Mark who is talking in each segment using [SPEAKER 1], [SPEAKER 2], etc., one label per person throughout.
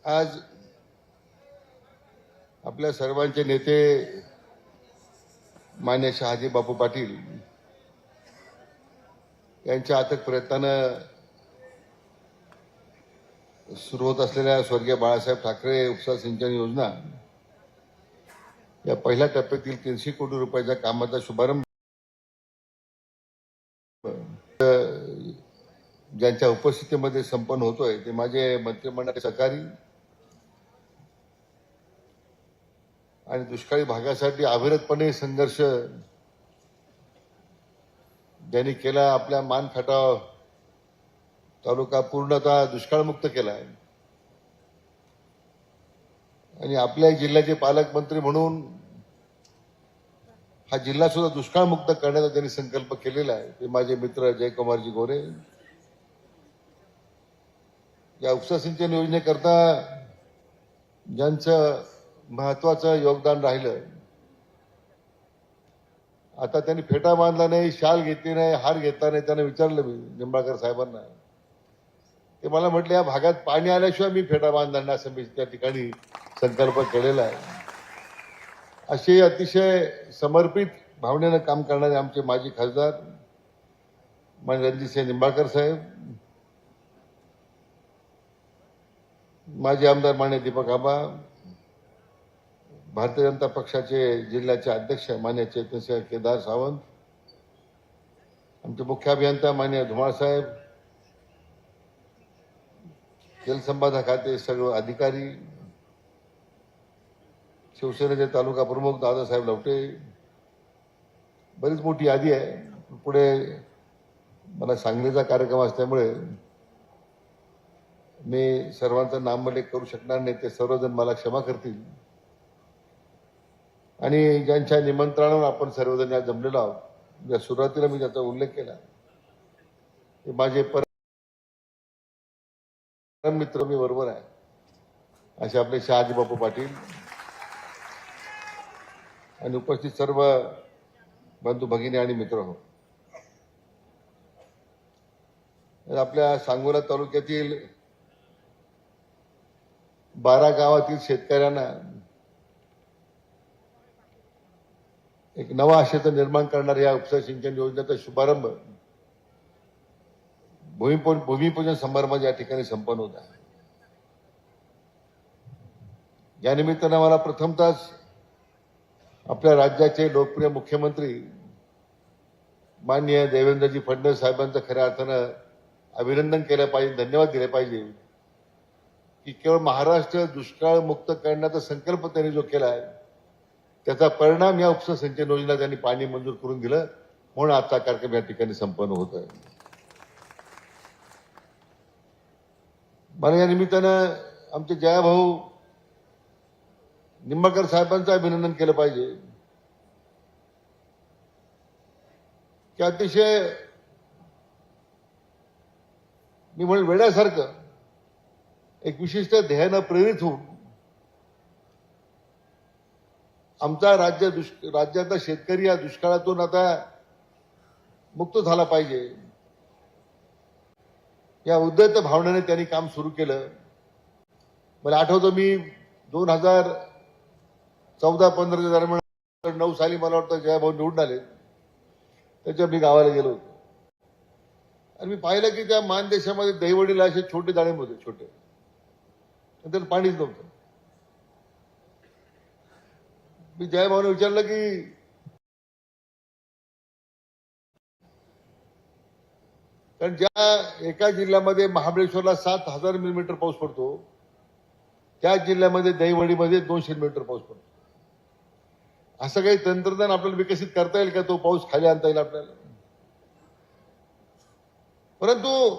[SPEAKER 1] आज आपल्या सर्वांचे नेते मान्य शहाजी बापू पाटील यांच्या अथक प्रयत्नानं सुरू होत असलेल्या स्वर्गीय बाळासाहेब ठाकरे उपसा सिंचन योजना या पहिल्या टप्प्यातील 300 कोटी रुपयाच्या कामाचा शुभारंभ ज्यांच्या उपस्थितीमध्ये संपन्न होतोय ते माझे मंत्रिमंडळाचे सहकारी आणि दुष्काळी भागासाठी अविरतपणे संघर्ष ज्यांनी केला, आपल्या मानखटाव तालुका पूर्णतः दुष्काळमुक्त केला आहे आणि आपल्या जिल्ह्याचे पालकमंत्री म्हणून हा जिल्हा सुद्धा दुष्काळमुक्त करण्याचा त्यांनी संकल्प केलेला आहे ते माझे मित्र जयकुमारजी गोरे. या उपसा सिंचन योजनेकरता ज्यांचं महत्वाचं योगदान राहिलं, आता त्यांनी फेटा बांधला नाही, शाल घेतली नाही, हार घेतला नाही. त्यांना विचारलं मी निंबाळकर साहेबांना, ते मला म्हटले या भागात पाणी आल्याशिवाय मी फेटा बांधणार नाही असं मी त्या ठिकाणी संकल्प केलेला आहे. असे अतिशय समर्पित भावनेनं काम करणारे आमचे माजी खासदार माननीय रणजितसिंह निंबाळकर साहेब, माजी आमदार माननीय दीपक आबा, भारतीय जनता पक्षाचे जिल्ह्याचे अध्यक्ष माननीय चैतन्यसिंह केदार सावंत, आमचे मुख्य अभियंता माननीय धुमाळ साहेब, जलसंपदा खाते सर्व अधिकारी, शिवसेनेचे तालुका प्रमुख दादासाहेब लवटे, बरीच मोठी यादी आहे. पुढे मला सांगलीचा कार्यक्रम असल्यामुळे मी सर्वांचं नामोल्लेख करू शकणार नाही, ते सर्वजण मला क्षमा करतील. आणि ज्यांच्या निमंत्रणावर आपण सर्वजण या जमलेलो आहोत, ज्या सुरुवातीला मी त्याचा उल्लेख केला, ते माझे परम मित्र मी बरोबर आहे असे आपले शहाजी बापू पाटील आणि उपस्थित सर्व बंधू भगिनी आणि मित्र हो. आपल्या सांगोला तालुक्यातील 12 गावातील शेतकऱ्यांना एक नवा आशेचं निर्माण करणाऱ्या या उपसा सिंचन योजनेचा शुभारंभ भूमिपूजन समारंभात या ठिकाणी संपन्न होत आहे. या निमित्तानं मला प्रथमतःच आपल्या राज्याचे लोकप्रिय मुख्यमंत्री माननीय देवेंद्रजी फडणवीस साहेबांचं खऱ्या अर्थानं अभिनंदन केलं पाहिजे, धन्यवाद दिले पाहिजे की केवळ महाराष्ट्र दुष्काळ मुक्त करण्याचा संकल्प त्यांनी जो केला आहे त्याचा परिणाम या उपसा सिंचन योजना त्यांनी पाणी मंजूर करून दिलं, म्हणून आजचा कार्यक्रम या ठिकाणी संपन्न होत आहे. मला या निमित्तानं आमचे जयाभाऊ निंबाळकर साहेबांचं अभिनंदन केलं पाहिजे की अतिशय मी म्हणेन वेड्यासारखं एक विशिष्ट ध्येयानं प्रेरित होऊन आमचा राज्याचा शेतकरी या दुष्काळातून आता मुक्त झाला पाहिजे या उद्यत भावनेने त्यांनी काम सुरू केलं. मला आठवतं मी 2014-15 दरम्यान 9 साली मला वाटतं जयाभाऊ निवडून आले, त्याच्या मी गावाला गेलो होतो आणि मी पाहिलं की त्या मानदेशामध्ये दहीवडीला असे छोटे दाणे होते, छोटे, त्याला पाणीच नव्हतं. मी जयभाऊने विचारलं की कारण ज्या एका जिल्ह्यामध्ये महाबळेश्वरला 7,000 मिलीमीटर पाऊस पडतो, त्या जिल्ह्यामध्ये दहीवडीमध्ये 200 मिलीमीटर पाऊस पडतो. असं काही तंत्रज्ञान आपल्याला विकसित करता येईल का तो पाऊस खाली आणता येईल आपल्याला? परंतु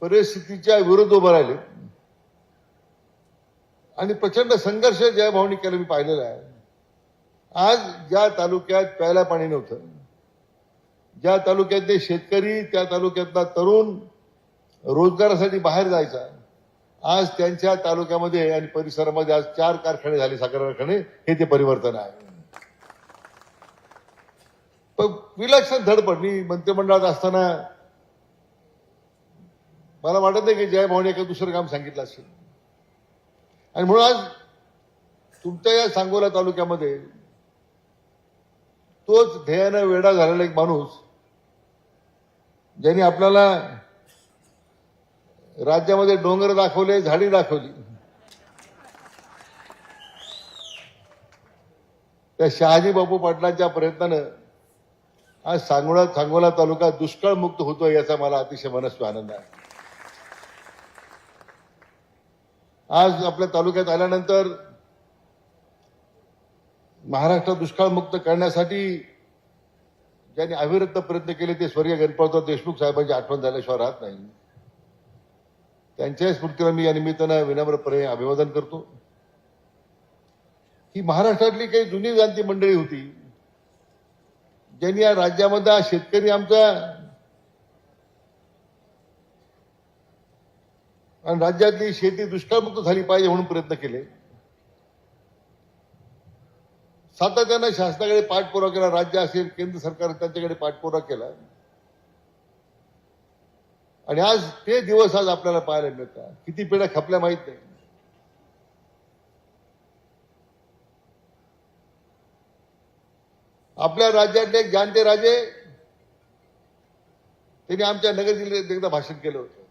[SPEAKER 1] परिस्थितीच्या विरुद्ध उभं राहिले आणि प्रचंड संघर्ष जयभाऊनी केला मी पाहिलेला आहे. आज ज्या तालुक्यात प्यायला पाणी नव्हतं, ज्या तालुक्यातले शेतकरी, त्या तालुक्यातला तरुण रोजगारासाठी बाहेर जायचा, आज त्यांच्या तालुक्यामध्ये आणि परिसरामध्ये आज 4 कारखाने झाले, साखर कारखाने, हे ते परिवर्तन आहे. पण विलक्षण धडपड. मी मंत्रिमंडळात असताना मला वाटत नाही की जयभाऊने एका दुसरं काम सांगितलं असेल. आणि म्हणून आज तुमच्या या सांगोला तालुक्यामध्ये तोच ध्येयानं वेडा झालेला एक माणूस, ज्यांनी आपल्याला राज्यामध्ये डोंगर दाखवले, झाडी दाखवली, त्या शहाजी बापू पाटलांच्या प्रयत्नानं आज सांगोला तालुका दुष्काळ मुक्त होतोय, याचा मला अतिशय मनस्वी आनंद आहे. आज आपल्या तालुक्यात आल्यानंतर महाराष्ट्र दुष्काळ मुक्त करण्यासाठी ज्यांनी अविरत प्रयत्न केले ते स्वर्गीय गणपतराव देशमुख साहेबांची आठवण झाल्याशिवाय राहत नाही. त्यांच्या स्मृतीला मी या निमित्तानं विनम्रपणे अभिवादन करतो. ही महाराष्ट्रातली काही जुनी जाणती मंडळी होती, ज्यांनी या राज्यामध्ये शेतकरी आमचा आणि राज्यातली शेती दुष्काळमुक्त झाली पाहिजे म्हणून प्रयत्न केले. सातत्यानं शासनाकडे पाठपुरावा केला, राज्य असेल केंद्र सरकार त्यांच्याकडे पाठपुरावा केला, आणि आज ते दिवस आज आपल्याला पाहायला मिळतात. किती पिढ्या खपल्या माहित नाही. आपल्या राज्यातले एक जाणते राजे, त्यांनी आमच्या नगर जिल्ह्यात एकदा भाषण केलं होतं.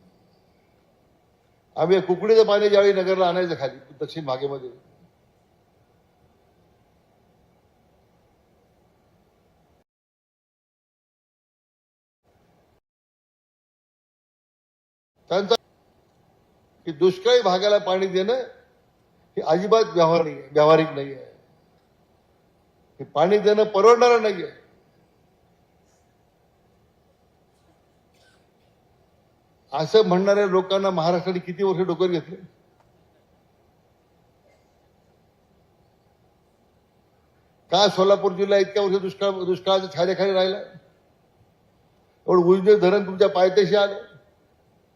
[SPEAKER 1] आम्ही कुकडीचं पाणी ज्यावेळी नगरला आणायचं खाली दक्षिण भागेमध्ये, त्यांचा की दुष्काळी भागाला पाणी देणं हे अजिबात व्यावहारिक नाही आहे. हे पाणी देणं परवडणारं नाही आहे. असं म्हणणाऱ्या लोकांना महाराष्ट्राने किती वर्ष डोक्यावर घेतले? का सोलापूर जिल्हा इतक्या वर्ष दुष्काळाच्या छायाखाली राहिला? एवढं उजनी धरण तुमच्या पायथ्याशी आलं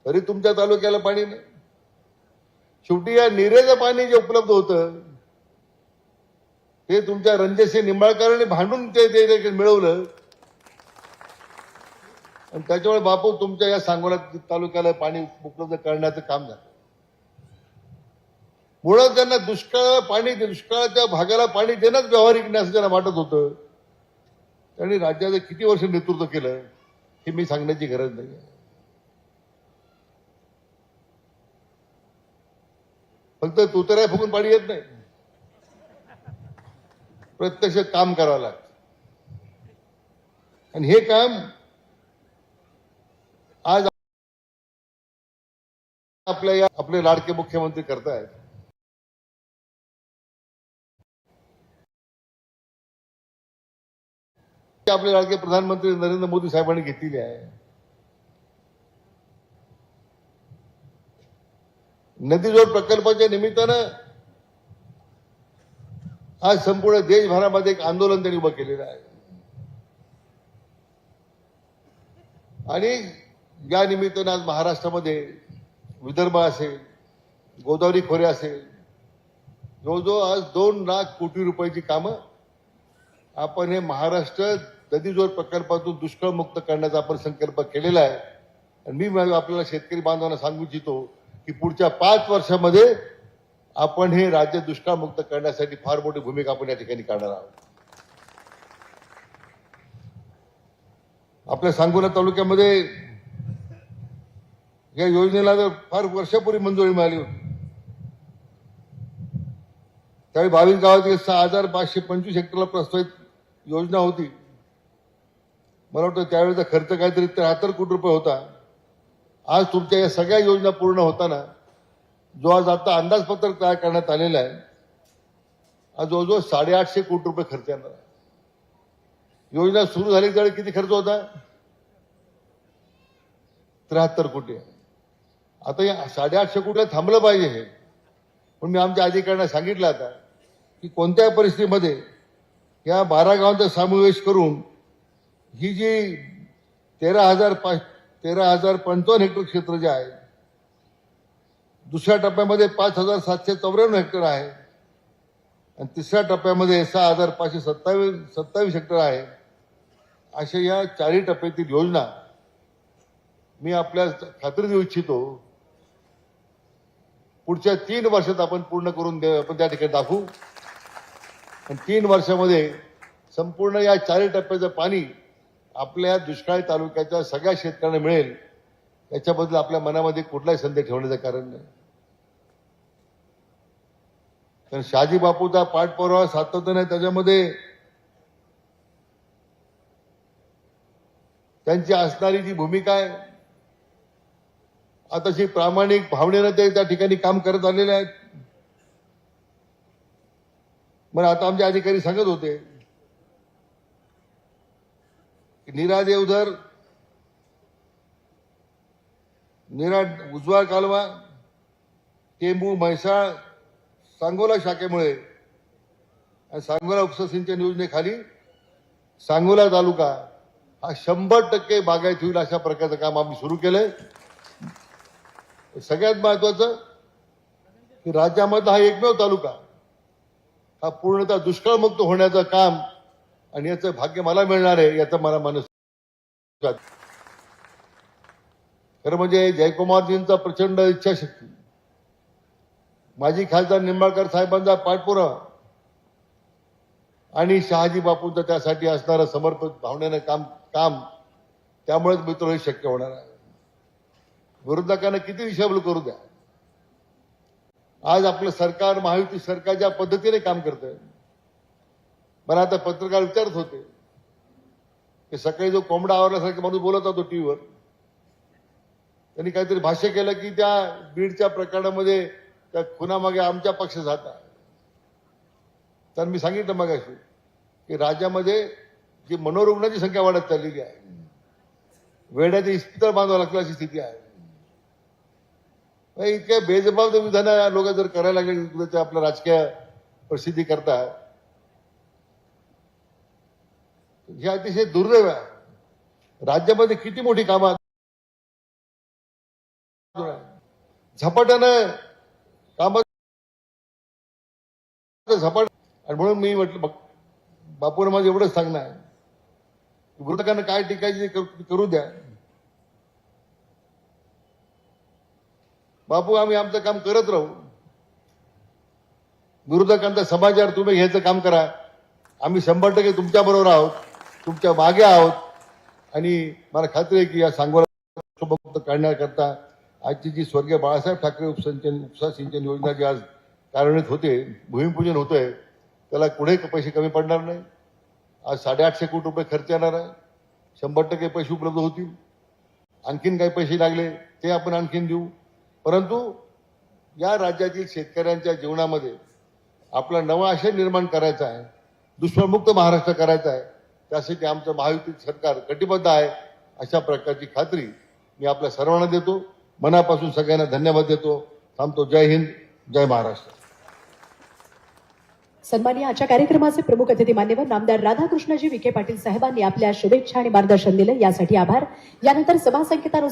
[SPEAKER 1] तरी तुमच्या तालुक्याला पाणी नाही. शेवटी या निरेचं पाणी जे उपलब्ध होतं ते तुमच्या रणजितसिंह निंबाळकरांनी भांडून ते मिळवलं, आणि त्याच्यामुळे बापू तुमच्या या सांगोला तालुक्याला पाणी उपलब्ध करण्याचं काम झालं. मुळात त्यांना दुष्काळाच्या भागाला पाणी देणंच व्यावहारिक नाही असं त्यांना वाटत होतं. त्यांनी राज्याचं किती वर्ष नेतृत्व केलं हे मी सांगण्याची गरज नाही. फक्त तुतऱ्या फुकून पाणी येत नाही, प्रत्यक्ष काम करावं लागतं. आणि हे काम आज आपले लाडके मुख्यमंत्री करतायत. आपले लाडके प्रधानमंत्री नरेंद्र मोदी साहेबांनी घेतलेली आहे. नदीजोड प्रकल्पाच्या निमित्तानं आज संपूर्ण देशभरामध्ये एक आंदोलन त्यांनी उभं केलेलं आहे. आणि या निमित्तानं आज महाराष्ट्रामध्ये विदर्भ असेल, गोदावरी खोरे असेल, जवळजवळ आज 2 लाख कोटी रुपयाची कामं आपण हे महाराष्ट्र नदीजोड प्रकल्पातून दुष्काळमुक्त करण्याचा आपण संकल्प केलेला आहे. आणि मी आपल्याला शेतकरी बांधवांना सांगू इच्छितो की पुढच्या 5 वर्षामध्ये आपण हे राज्य दुष्काळमुक्त करण्यासाठी फार मोठी भूमिका आपण या ठिकाणी करणार आहोत. आपल्या सांगोला तालुक्यामध्ये या योजनेला जर फार वर्षापूर्वी मंजुरी मिळाली होती. त्यावेळी 22 गावात 6,525 हेक्टरला प्रस्तावित योजना होती. मला वाटतं त्यावेळेचा खर्च काहीतरी 73 कोटी रुपये होता. आज तुमच्या या सगळ्या योजना पूर्ण होताना जो आज आता अंदाजपत्रक तयार करण्यात आलेला आहे, आज जवळजवळ 850 कोटी रुपये खर्च येणार आहे. योजना सुरू झाली त्यावेळी किती खर्च होता? 73 कोटी. आता या 850 कोटीला थांबलं पाहिजे हे. पण मी आमच्या अधिकाऱ्यांना सांगितलं आता की कोणत्या परिस्थितीमध्ये या 12 गावांचा समावेश करून ही जी 13,055 हेक्टर क्षेत्र जे आहे, दुसऱ्या टप्प्यामध्ये 5,794 हेक्टर आहे, आणि तिसऱ्या टप्प्यामध्ये 6,527 हेक्टर आहे. अशा या 4 टप्प्यातील योजना मी आपल्या खात्री देऊ इच्छितो पुढच्या 3 वर्षात आपण पूर्ण करून आपण त्या ठिकाणी दाखवू. आणि 3 वर्षामध्ये संपूर्ण या 4 टप्प्याचं पाणी आपल्या दुष्काळी तालुक्याच्या सगळ्या शेतकऱ्यांना मिळेल याच्याबद्दल आपल्या मनामध्ये कुठलाही संदेह ठेवण्याचं कारण नाही. कारण शहाजी बापूचा पाठपुरावा सातत्याने त्याच्यामध्ये त्यांची असणारी जी भूमिका आहे आताशी प्रामाणिक भावनेनं ते त्या ठिकाणी काम करत आलेले आहेत. मग आता आमचे अधिकारी सांगत होते की नीरा देवधर, नीरा उजवा कालवा, टेंबू, म्हैसाळ, सांगोला शाखेमुळे आणि सांगोला उपसिंचन योजनेखाली सांगोला तालुका हा 100% बागायत होईल अशा प्रकारचं काम आम्ही सुरू केलंय. सगळ्यात महत्वाचं की राज्यामधला हा एकमेव तालुका हा पूर्णतः दुष्काळमुक्त होण्याचं काम आणि याचं भाग्य मला मिळणार आहे याचं मला मानस. खरं म्हणजे जयकुमारजींचा प्रचंड इच्छाशक्ती, माजी खासदार निंबाळकर साहेबांचा पाठपुरावा आणि शहाजी बापूंचं त्यासाठी असणारं समर्पित भावनेनं काम त्यामुळेच मित्र हे शक्य होणार आहे. विरोधकांना किती दिशाभूल करू द्या, आज आपलं सरकार महायुती सरकार ज्या पद्धतीने काम करतंय. मला आता पत्रकार विचारत होते की सकाळी जो कोंबडा आवरल्यासारखा माणूस बोलत होता टीव्हीवर, त्यांनी काहीतरी भाष्य केलं की त्या बीडच्या प्रकरणामध्ये त्या खुनामागे आमच्या पक्षाचा हात आहे. तर मी सांगितलं मगाशी की राज्यामध्ये जी मनोरुग्णाची संख्या वाढत चाललेली आहे, वेड्याचे इस्पितळ बांधावं लागलं अशी स्थिती आहे. इतक्या बेजबाबदार विधानं लोक जर करायला लागले आपल्या राजकीय प्रसिद्धी करता, हे अतिशय दुर्दैव आहे. राज्यामध्ये किती मोठी कामं झपाट्यानं कामं झपाट. आणि म्हणून मी म्हटलं बापूने माझं एवढंच सांगणं आहे, विरोधकांना काय टिकायचे करू द्या. बापू आम्ही आमचं काम करत राहू. विरोधकांचा समाचार तुम्ही घ्यायचं काम करा. आम्ही 100% तुमच्या बरोबर आहोत, तुमच्या मागे आहोत. आणि मला खात्री आहे की या सांगोला काढण्याकरता आजची जी स्वर्गीय बाळासाहेब ठाकरे उपसा सिंचन योजना जी आज कार्यान्वित होते, भूमिपूजन होतंय, त्याला पुढे पैसे कमी पडणार नाही. आज 850 कोटी रुपये खर्च येणार आहे. 100% पैसे उपलब्ध होतील. आणखीन काही पैसे लागले ते आपण आणखीन देऊ. परंतु या राज्यातील शेतकऱ्यांच्या जीवनामध्ये आपला नवा आशय निर्माण करायचा आहे, दुष्काळमुक्त महाराष्ट्र करायचा आहे. त्यासाठी आमचं महायुती सरकार कटिबद्ध आहे अशा प्रकारची खात्री मी आपल्या सर्वांना देतो. मनापासून सगळ्यांना धन्यवाद देतो. थांबतो. जय हिंद, जय महाराष्ट्र.
[SPEAKER 2] सन्माननीय आजच्या कार्यक्रमाचे प्रमुख अतिथी मान्यवर नामदार राधाकृष्णजी विखे पाटील साहेबांनी आपल्या शुभेच्छा आणि मार्गदर्शन दिले यासाठी आभार. यानंतर सभा संकेतानुसार